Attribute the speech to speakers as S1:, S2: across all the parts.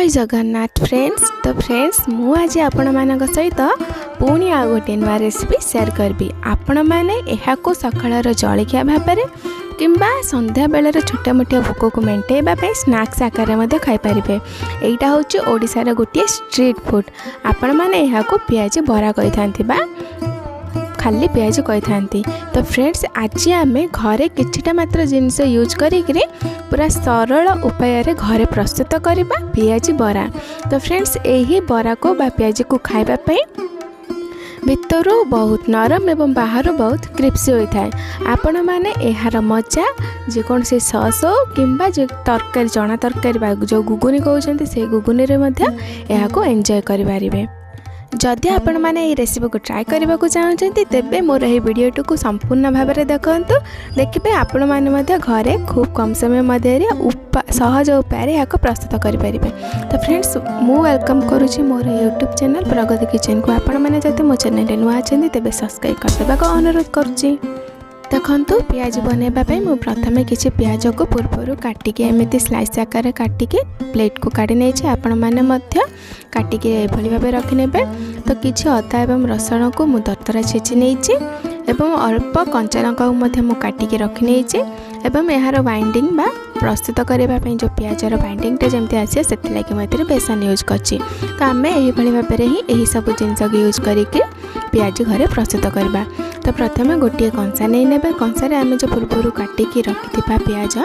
S1: Jagannath friends. तो friends मु आज आपण मानक सहित पुणी आ गोटे नुआ रेसिपी शेयर करबी। आपण माने एहाको सकाळर जळखिया भाबरे किंबा संध्या बेलर छोटा मोटा भोक को मेंटेबा पे स्नैक्स आकार में खाई पारे। एटा होची ओडिशार गोटे स्ट्रीट फूड। आपण माने एहाको पियाजी बरा कहि थांती बा खाली पियाजी कहि थांती। तो फ्रेंड्स आज आम घरे किछिटा मात्र जिनस यूज करी पूरा सरल उपाय रे घरे प्रस्तुत करबा पियाजी बरा। तो फ्रेंड्स यही बरा को बा पियाजी को खाइबा पे भितरु बहुत नरम एवं बाहर बहुत क्रिप्सी होता है। आपण माने एहार मजा जेकोसी सॉस हो किंबा जे तरकारी चना तरकारी जो गुगुनी कहते से गुगुनी रे मध्य एहाको एंजॉय करि पारिबे। जदि आपण माने ये रेसिपी को ट्राई करने को चाहते तेबे मोर ये वीडियो को संपूर्ण भाव में देखंतु। देखिए आपण माने मध्य घरे खूब कम समय मध्य सहज उपाय यहाँ प्रस्तुत करें। तो फ्रेंड्स मु वेलकम करुँची मोर यूट्यूब चैनल प्रगति किचन को। आपण माने जदि मो चैनल नुआ अच्छा तेज सब्सक्राइब करदेवा को अनुरोध करुँची। देखो पियाजी बनवाई मुझे प्रथम किसी पियाज को पूर्व काटिकी एमती स्लाइस आकार काटिकी प्लेट को काढ़ी नहीं आपण मैंने काटिकी एभली भाव रखिने। तो किसी अदा एवं रसुण को मुझे दरदरा छेची नहीं एवं अल्प कंचा लंका को काटिकी रखी नहीं एवं यार बाइंडिंग बा प्रस्तुत करने जो पियाजर बाइंडिंगटा जमी आसे से मुझे बेसन यूज करछि। तो आम यही भाव में ही यही सब जिनस यूज करके पियाजी घरे प्रस्तुत करवा। तो प्रथम गोटे कंसा नहीं नेबे। कंसारे आम जो पूर्व काटिकी रखि पियाज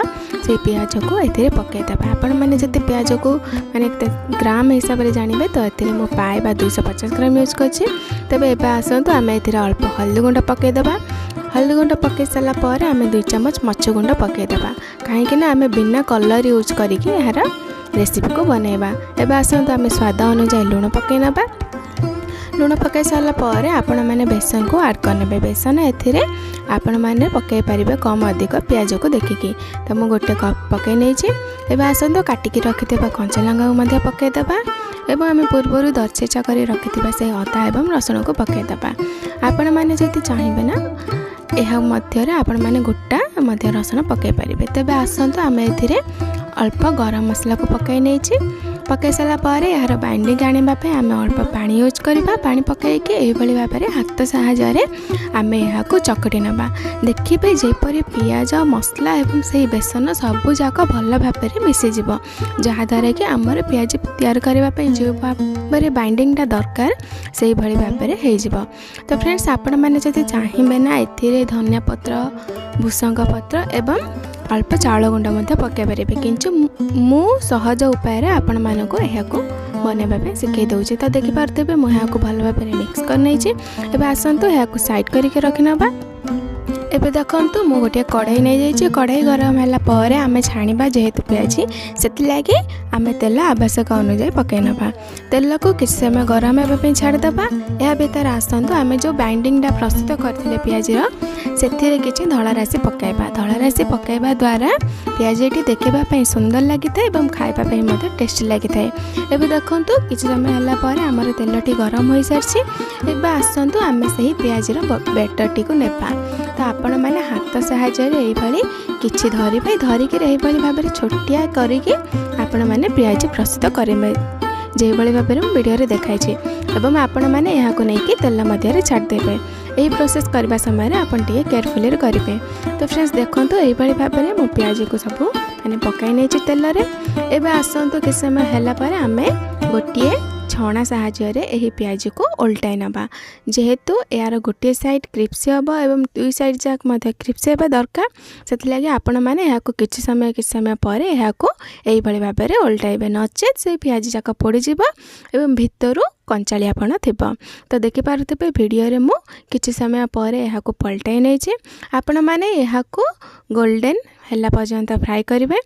S1: से पियाज को ए पकईदेवा। आपण मैंने जब पियाज को माने ग्राम हिसाब से जानवे तो ये मो पाए 250 ग्राम यूज करछि। तेबे एबे आसतु आम ए अल्प हल्दी गुंड पकईदेवा। हल्दी गुंड पकई सारापर आम 2 चम्मच मरच गुंड पकईदेवा कहीं आम बिना कलर यूज करके यार रेसिपी को बनैबा। एबे आसतु आम स्वाद अनुसार लुण पकई नबा। लुण पकई सारापर आपण मैंने बेसन को ऐड करने। बेसन ए आपण मैंने पकई पारे कम अधिक पियाज को देखिकी। तो मुझे गोटे कप पकई नहीं। एबे आसतु काटिकी रखिथिबा कंचा लंका को पकईदेवा एवं आम पूर्व दरचेचा कर रखिथिबा से अदा एवं रसुण को पकईदेवा। आपण मैंने जदि चाहिए ना यह मध्य आपण मैंने गोटा मध्य रसुण पकई पारे। तेबे आसतु आम ए अल्प गरम मसला को पकई नहीं। पकई सारापर यार बाइंडिंग आने आम अल्प पानी यूज करवा। पानी पकईकि यही भाव में हाथ साहाय्य आम यहाँ चकटी नवा। देखिए जेपरी पियाज मसला एवं से बेसन सबूक भल भाव में मिसीज जहाँद्वारा कि आमर पियाजी तैयार करने जो भाव में बाइंडिंगटा दरकार से भाई भाव में हो। तो फ्रेंड्स आपण मैंने जब चाहिए ना ए धनिया पत्र भूसंग पत्र एवं अल्प चाउल गुंड पकई पारे। किंतु मु सहज उपाय आपण मानक यहाको बनवा शिखई दूसरी। तो देखिपे मुझे यहाँ भल भाव में मिक्स कर नहीं। आसतु यहाँ साइड करके रखी नवा। एबे देखंतु मु गोटे कढ़ाई नहीं जाइए। कढ़ाई गरम है आम छाणीबा जेहेतु पियाजी से लगे आम तेल आवश्यक अनुसार पकई नवा। तेल को किसी समय गरम होगा छाड़देवा। यह भीतर आसतु आम जो बाइंडिंगटा प्रस्तुत करते पियाजीर से किसी धला राशि पकईबा। धला राशि पकईबा द्वारा पियाजी देखापी सुंदर लगी था और खावाई टेस्टी लगी था। एबे देखंतु किसी समय है आमर तेलटी गरम हो सारी। एबे आसतु आम से पियाजीर बैटरटी को नेबा। तो आपण मैंने हाथ साहाय्य ये किसी धरिकी भाव में छोटिया करके आपण मैंने पियाजी प्रस्तुत करेंगे जो भाव में वीडियो देखाई। एवं आपण मैंने यहाँ नहीं तेल मध्य छाड़देवे। यही प्रोसेस करने समय आपन टे केयरफुली करेंगे। तो फ्रेंड्स देखो तो यही भाव में मो पियाजी को सब मैंने पकई नहीं तेल रे। एबे आसतु किसी समय है आम गोटे छणा साहाय्य यही पियाजी को ओल्टाई नवा। जेहेतु यार गोटे साइड क्रिप्सी हम एवं 2 साइड जाक क्रिप्सी होगा दरकार से लगे आपण मैंने यहाँ किसी समय पर यहाँ यही भाव में ओल्टाइबे नचेत से पियाजी जाक पोड़ीज एवं भितर कंचालियापण थी। तो देखिपे वीडियो रे मु किसी समय पर यहाँ पलटाई नहीं। आपण मैंने यहाँ गोल्डन है पर्यंत फ्राए करेंगे।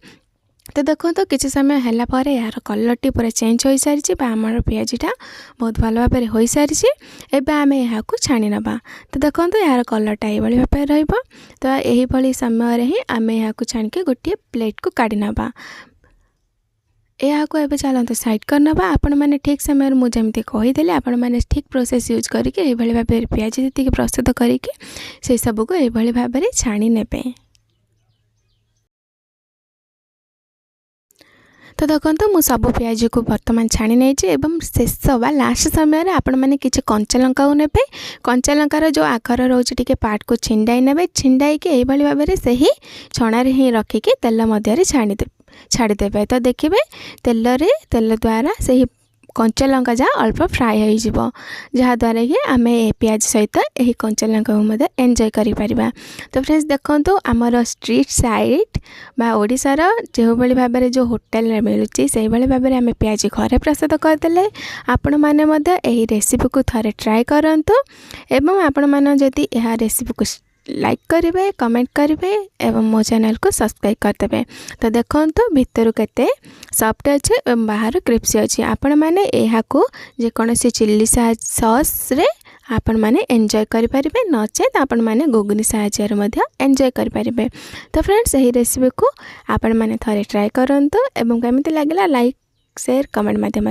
S1: तो देखो तो किसी समय है यार कलरटी पूरा चेंज हो सारी आमर पियाजीटा बहुत भल भाव में हो सारी। एबे आम यहाँ छाणी नवा। तो देखो तो यार कलरटा ये भाव में रहिबो। तो यही समय ही आम यहाँ छाणिके गोटे प्लेट को काढ़ी नवा। यहाँ एवं चलते साइड करनवा। आपण मैंने ठीक समय मुझे जमी कहीदेली आपण मैंने ठीक प्रोसेस यूज करके ये भाव में पियाजी जी प्रस्तुत करके से सबको ये भाव में छाणी नेबे। तो देखो मु सब पियाजी को बर्तमान छाणी नहीं शेष बा लास्ट समय आपण मैंने किसी कंचा लंका को नेबे कंचा लंकार जो आखर रोचे टी पार्ट को छिंडाई ने छिंडाई के भाव में से ही छणार ही रखिकी तेल मध्य छाड़ीदे। तो देखिए तेल द्वारा से कंचा लंका जहाँ अल्प फ्राए हो जहाँद्वारा कि आम पियाज सहित यही कंचा लंका को एंजॉय करि परिबा। तो फ्रेंड्स देखो आमर स्ट्रीट साइड बा ओडिशार जो भाई भाव में जो होटेल मिलूँ से भाई भाव में आम पियाजी घरे प्रस्तुत करदे। आपण मैंने यही रेसिपी को थरे ट्राए करंतु एवं आपण मैंने जदि यह रेसिपी को लाइक करेंगे कमेंट करेंगे एवं मो चैनल को सब्सक्राइब करदे। तो देखो भितर केते सॉफ्ट अच्छे बाहर क्रिप्सी अच्छी आपण मैंने यहाँ को जेकोसी चिल्ली सॉस रे आपण मैंने एंजॉय करें नचेत आपण मैंने गुगनी साहाय्य एंजॉय करें। तो फ्रेंड्स यही रेसिपी को आपण मैंने थरे ट्राए करंतु एवं केमिति लागला लाइक शेयर कमेंट माध्यम